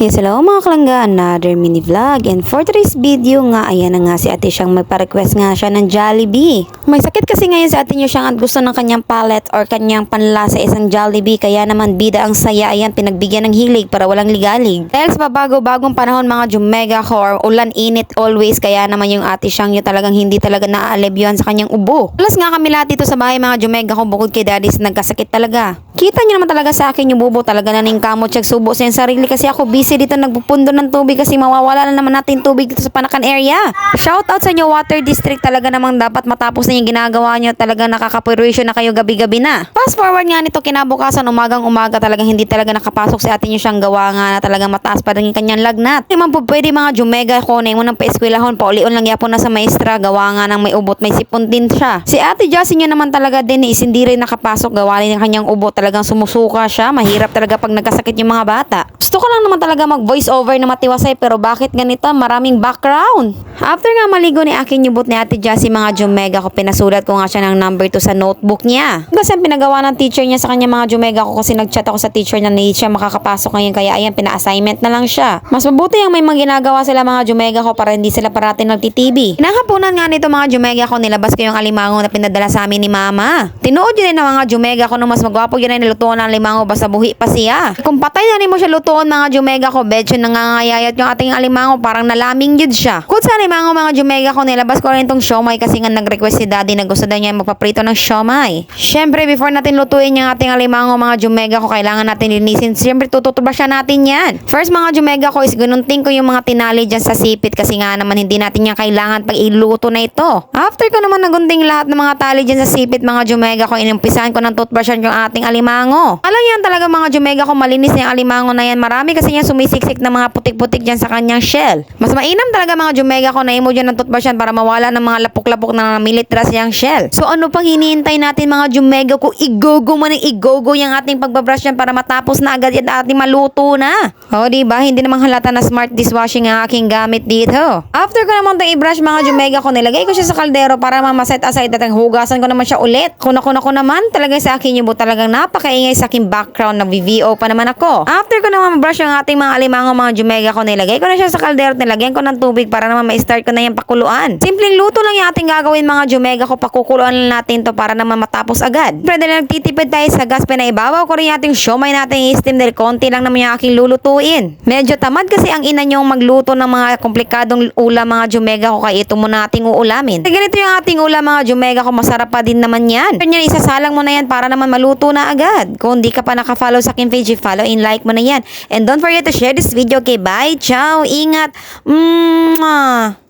Yes, hello mga kalangga, another mini vlog. And for today's video nga, ayan na nga si ate siyang magpa-request nga siya ng Jollibee. May sakit kasi ngayon sa ate niyo siyang at gusto ng kanyang palate or kanyang panlasa isang Jollibee. Kaya naman bida ang saya, ayan pinagbigyan ng hilig para walang ligalig. Dahil sa bago-bagong panahon mga Jumega ko or ulan init always, kaya naman yung ate siyang yun talagang hindi talaga naaalebyon sa kanyang ubo. Plus nga kami lahat dito sa bahay mga Jumega ko bukod kay daddy's nagkasakit talaga. Kita niyo naman talaga sa akin yung bubo talaga na ningkamot siyang subo sa sarili kasi ako busy dito nagpupundo ng tubig kasi mawawala na naman natin tubig dito sa Panakan area. Shout out sa inyo Water District, talaga namang dapat matapos na yung ginagawa nyo, talaga nakakapurwisyo na kayo gabi-gabi na. Fast forward nga nito kinabukasan umagang-umaga talagang hindi talaga nakapasok si ate nyo siyang gawa nga na talagang mataas pa rin yung kanyang lagnat. Hindi man po pwede mga Jumega ko na mo nang paeskwelahon paulion lang yapon na sa maestra gawa nga ng may ubot may sipon din siya. Si ate Jessie nyo naman talaga din is hindi rin nakapasok gawa rin ng kanyang ubot, talagang sumusuka siya, mahirap talaga pag nagkasakit yung mga bata. Gusto ko lang naman talaga mag voice over na matiwasay pero bakit ganito maraming background. After nga maligo ni aking yubot ni ate Jessie mga Jumega ko, pinasulat ko nga siya ng number 2 sa notebook niya. Kasi ang pinagawa ng teacher niya sa kanya mga Jumega ko kasi nagchat ako sa teacher na hindi siya makakapasok ngayon kaya ayan pina-assignment na lang siya. Mas mabuti ang may mga ginagawa sila mga Jumega ko para hindi sila parating nagtitibi. Inahapunan nga nito mga Jumega ko, nilabas ko yung alimango na pinadala sa amin ni mama. Tinuod yun ng mga Jumega ko nung mas magwapo yun ay nilutuan ng alimango basta buhi pa siya. Kung patay na rin mo siya lutuan mga Jumega ko, bedyo nangangayayat yung ating alimango, parang nalaming yun siya. Kung sa alimango mga Jumega ko, nilabas ko rin itong siomay kasi nga nag-request si daddy na gusto daw niya magpaprito ng siomay. Syempre before natin lutuin yung ating alimango mga Jumega ko, kailangan natin linisin. Syempre tututubasya natin yan. First mga Jumega ko is gununting ko yung mga tinali dyan sa sipit kasi nga naman hindi natin yan kailangan pag iluto na ito. After ko naman nagunting lahat ng mga tali dyan sa sipit mga Jumega ko, inumpisahan ko ng toothbrushan yung ating alimango. Alam yan talaga mga Jumega ko, malinis na yung alimango na yan. Marami kasi yan sumisiksik na mga putik-putik dyan sa kanyang shell. Mas mainam talaga mga Jumega ko na imo dyan ng toothbrushan para mawala ng mga lapok-lapok na militras yung shell. So ano pang hinihintay natin mga Jumega ko, igogo mo ng igogo yung ating pagbabrush yan para matapos na agad yan ating maluto na. O diba, hindi namang halata na smart dishwashing ang aking gamit dito. After ko naman itong i-brush mga Jumega ko, nilagay ko siya sa kaldero para mamaset aside at hugasan ko naman siya ulit. Kuna naman talaga sa akin yung talagang napakaingay sa aking background, nag-VO pa naman ako. After ko naman brush yung ating mga alimango mga Jumega ko, nilagay ko na siya sa kaldero at nilagyan ko ng tubig para naman ma-start ko na yung pakuluan. Simpleng luto lang yung ating gagawin mga Jumega ko, pakukuluan lang natin to para naman matapos agad. Siyempre dahil nagtitipid tayo sa gas, pinaibabaw ko rin yung ating siomay natin i-steam dahil konti lang naman yung aking lulutuin. Medyo tamad kasi ang ina niyong magluto ng mga komplikadong ulam mga Jumega ko, kaya ito muna ating uulamin. Kaya ganito yung ating ulam mga Jumega ko, masarap pa din naman yan. Kanya isasalang mo na yan para naman maluto na agad. Kung di ka pa nakafollow sa aking page, follow and like mo na yan. And don't forget to share this video. Okay, bye, ciao, ingat. Mwah.